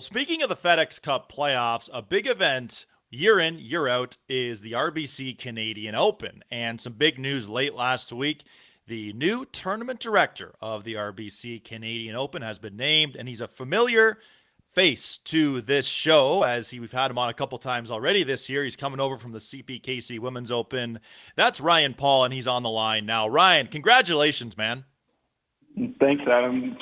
Speaking of the FedEx Cup playoffs, a big event year in, year out is the RBC Canadian Open. And some big news late last week. The new tournament director of the RBC Canadian Open has been named, and he's a familiar face to this show as we've had him on a couple times already this year. He's coming over from the CPKC Women's Open. That's Ryan Paul, and he's on the line now. Ryan, congratulations, man. Thanks, Adam.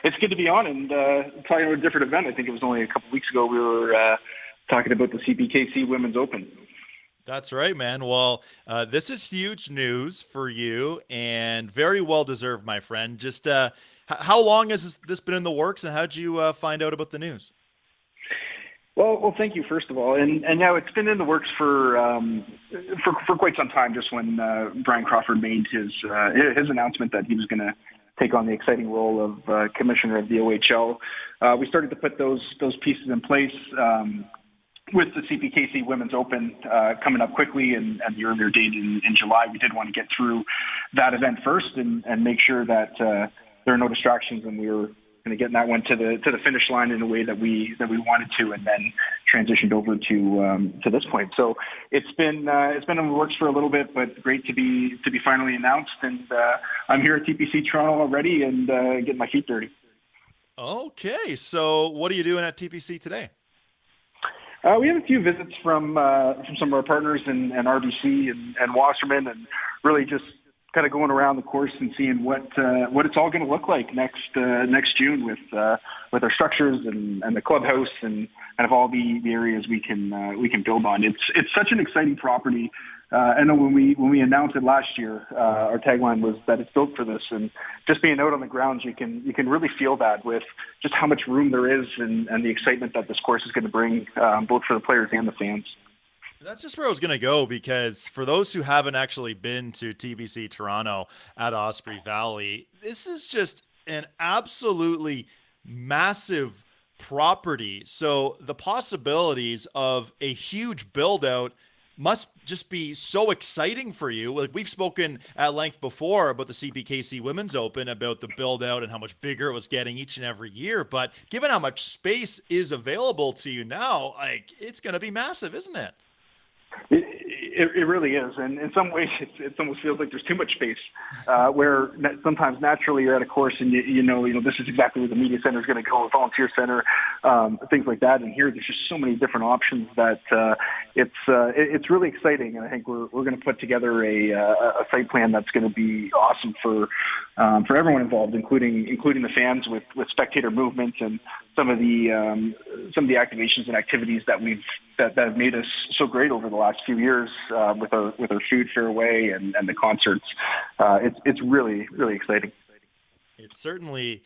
It's good to be on and talking about a different event. I think it was only a couple weeks ago we were talking about the CPKC Women's Open. That's right, man. Well, this is huge news for you and very well deserved, my friend. Just how long has this been in the works, and how'd you find out about the news? Well, thank you first of all, and now it's been in the works for quite some time. Just when Bryan Crawford made his announcement that he was going to take on the exciting role of commissioner of the OHL, we started to put those pieces in place. With the CPKC Women's Open coming up quickly and the earlier date in July, we did want to get through that event first and make sure that there are no distractions, and we were going to get that one to the finish line in a way that we wanted to, and then transitioned over to this point. So it's been in the works for a little bit, but great to be finally announced. And I'm here at TPC Toronto already and getting my feet dirty. Okay, so what are you doing at TPC today? We have a few visits from some of our partners in RBC and Wasserman, and really just kind of going around the course and seeing what it's all going to look like next June with our structures and the clubhouse and kind of all the areas we can build on. It's such an exciting property. I know when we announced it last year, our tagline was that it's built for this, and just being out on the grounds, you can really feel that with just how much room there is and the excitement that this course is going to bring, both for the players and the fans. That's just where I was going to go, because for those who haven't actually been to TBC Toronto at Osprey Valley, this is just an absolutely massive property. So the possibilities of a huge build out must just be so exciting for you. Like, we've spoken at length before about the CPKC Women's Open, about the build out and how much bigger it was getting each and every year. But given how much space is available to you now, like, it's going to be massive, isn't it? It really is, and in some ways it almost feels like there's too much space. Where sometimes naturally you're at a course and you know this is exactly where the media center is going to go, volunteer center, things like that. And here there's just so many different options that it's really exciting. And I think we're going to put together a site plan that's going to be awesome for everyone involved, including the fans, with spectator movement and some of the activations and activities that have made us so great over the last few years, with our food fairway and the concerts. It's really, really exciting. It's certainly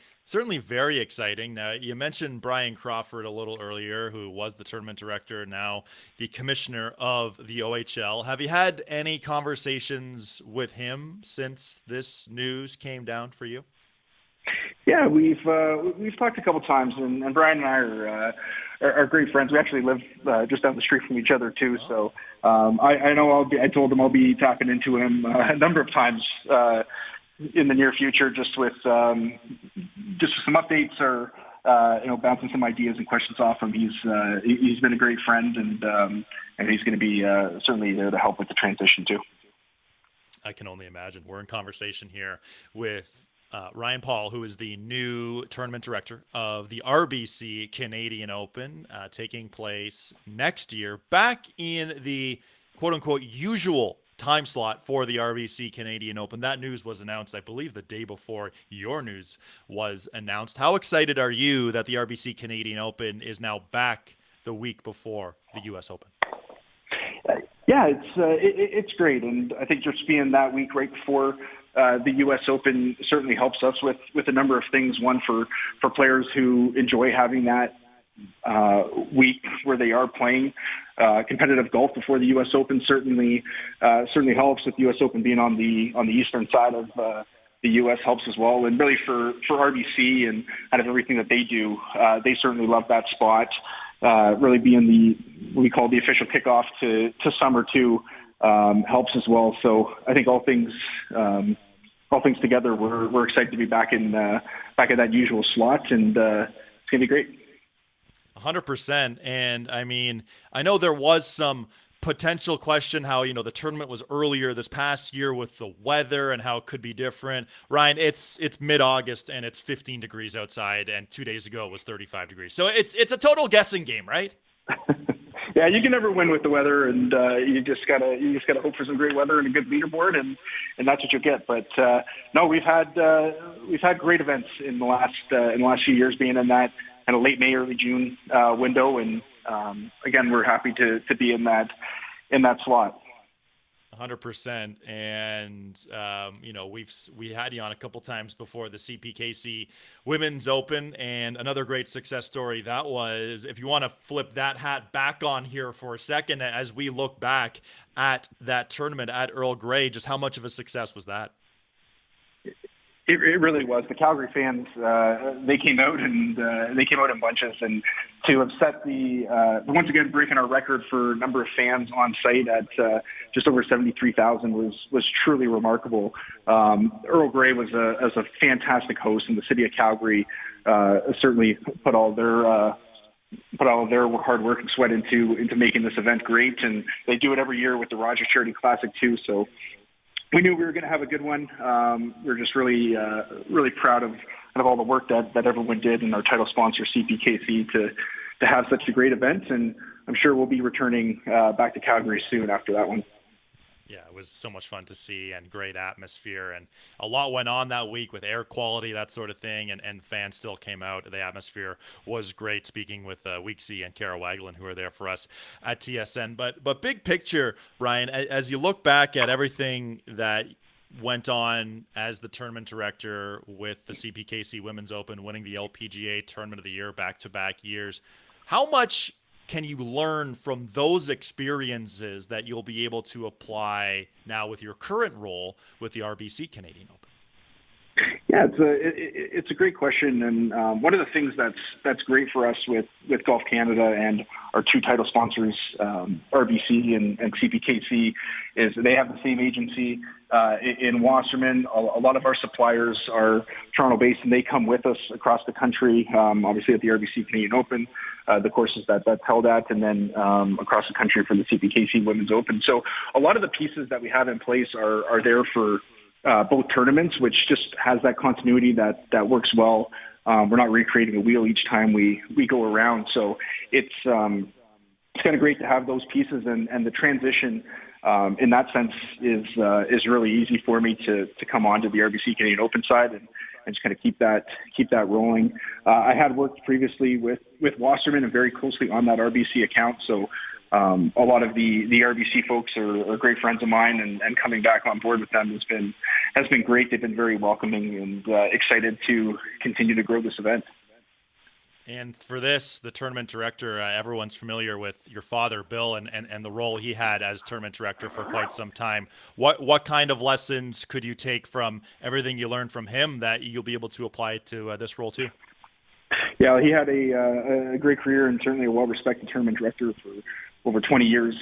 very exciting. Now, you mentioned Bryan Crawford a little earlier, who was the tournament director, now the commissioner of the OHL. Have you had any conversations with him since this news came down for you? Yeah, we've talked a couple times, and Bryan and I are great friends. We actually live just down the street from each other too. So I know I told him I'll be tapping into him a number of times in the near future, just with some updates or bouncing some ideas and questions off him. He's been a great friend, and he's going to be certainly there to help with the transition too. I can only imagine. We're in conversation here with Ryan Paul, who is the new tournament director of the RBC Canadian Open, taking place next year, back in the quote-unquote usual time slot for the RBC Canadian Open. That news was announced, I believe, the day before your news was announced. How excited are you that the RBC Canadian Open is now back the week before the U.S. Open? Yeah, it's great, and I think just being that week right before the U.S. Open certainly helps us with a number of things. One, for players who enjoy having that week where they are playing competitive golf before the U.S. Open certainly helps. With the U.S. Open being on the eastern side of the U.S. helps as well. And really for RBC and kind of everything that they do, they certainly love that spot. Really being what we call the official kickoff to summer too helps as well. So I think all things together, we're excited to be back in that usual slot, and it's gonna be great. 100%. And I mean, I know there was some potential question how, the tournament was earlier this past year with the weather and how it could be different. Ryan, it's mid-August and it's 15 degrees outside, and 2 days ago it was 35 degrees. So it's a total guessing game, right? Yeah, you can never win with the weather, and you just gotta hope for some great weather and a good leaderboard, and that's what you'll get. But no, we've had great events in the last few years, being in that kind of late May, early June window, and again, we're happy to be in that slot. 100%. And we had you on a couple times before the CPKC Women's Open, and another great success story that was, if you want to flip that hat back on here for a second, as we look back at that tournament at Earl Grey, just how much of a success was that? It really was. The Calgary fans, they came out in bunches, and to have set once again breaking our record for number of fans on site at just over 73,000 was truly remarkable. Earl Grey was a fantastic host, and the city of Calgary certainly put all their hard work and sweat into making this event great, and they do it every year with the Rogers Charity Classic too. So we knew we were going to have a good one. We're just really proud of all the work that everyone did, and our title sponsor CPKC to have such a great event. And I'm sure we'll be returning back to Calgary soon after that one. Yeah, it was so much fun to see, and great atmosphere, and a lot went on that week with air quality, that sort of thing, and fans still came out. The atmosphere was great, speaking with Weeksy and Kara Wagland, who are there for us at TSN. But big picture, Ryan, as you look back at everything that went on as the tournament director with the CPKC Women's Open, winning the LPGA Tournament of the Year back-to-back years, how much can you learn from those experiences that you'll be able to apply now with your current role with the RBC Canadian Open? Yeah, it's a great question, and one of the things that's great for us with Golf Canada and our two title sponsors, RBC and CPKC, is they have the same agency in Wasserman. A lot of our suppliers are Toronto-based, and they come with us across the country. Obviously, at the RBC Canadian Open, the courses that's held at, and then across the country for the CPKC Women's Open. So a lot of the pieces that we have in place are there for both tournaments, which just has that continuity that works well. We're not recreating a wheel each time we go around. So it's kind of great to have those pieces, and the transition in that sense is really easy for me to come on to the RBC Canadian Open side and just kind of keep that rolling. I had worked previously with Wasserman and very closely on that RBC account, so a lot of the RBC folks are great friends of mine, and coming back on board with them has been great. They've been very welcoming and excited to continue to grow this event. And for this, the tournament director, everyone's familiar with your father, Bill, and the role he had as tournament director for quite some time. What kind of lessons could you take from everything you learned from him that you'll be able to apply to this role too? Yeah, he had a great career, and certainly a well-respected tournament director for over 20 years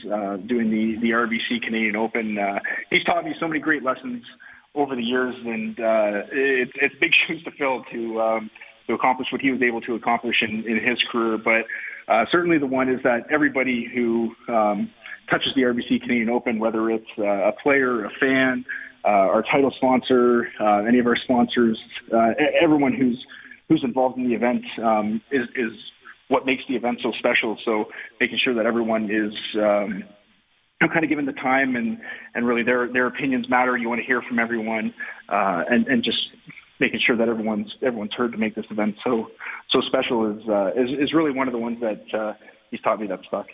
doing the RBC Canadian Open. He's taught me so many great lessons over the years, and it's big shoes to fill to accomplish what he was able to accomplish in his career. But certainly the one is that everybody who touches the RBC Canadian Open, whether it's a player, a fan, our title sponsor, any of our sponsors, everyone who's involved in the event is what makes the event so special. So making sure that everyone is kind of given the time, and really their opinions matter. You want to hear from everyone, and just making sure that everyone's heard to make this event so special is really one of the ones that he's taught me that stuck.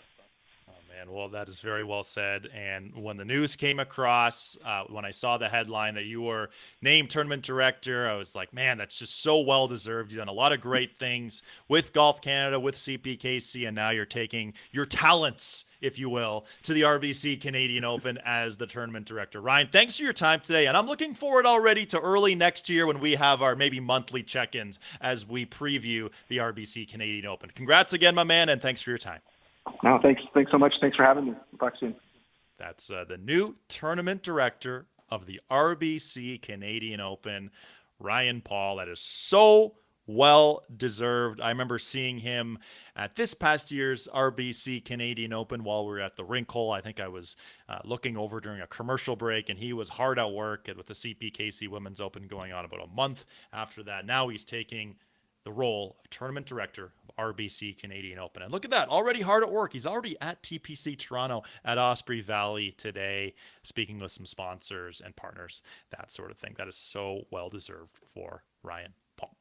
Well, that is very well said. And when the news came across, when I saw the headline that you were named tournament director, I was like, man, that's just so well deserved. You've done a lot of great things with Golf Canada, with CPKC, and now you're taking your talents, if you will, to the RBC Canadian Open as the tournament director. Ryan, thanks for your time today. And I'm looking forward already to early next year when we have our maybe monthly check-ins as we preview the RBC Canadian Open. Congrats again, my man, and thanks for your time. No, thanks so much. Thanks for having me. We'll talk soon. That's the new tournament director of the RBC Canadian Open, Ryan Paul. That is so well deserved. I remember seeing him at this past year's RBC Canadian Open while we were at the rink hole. I think I was looking over during a commercial break, and he was hard at work with the CPKC Women's Open going on about a month after that. Now he's taking the role of tournament director of RBC Canadian Open. And look at that, already hard at work. He's already at TPC Toronto at Osprey Valley today, speaking with some sponsors and partners, that sort of thing. That is so well deserved for Ryan Paul.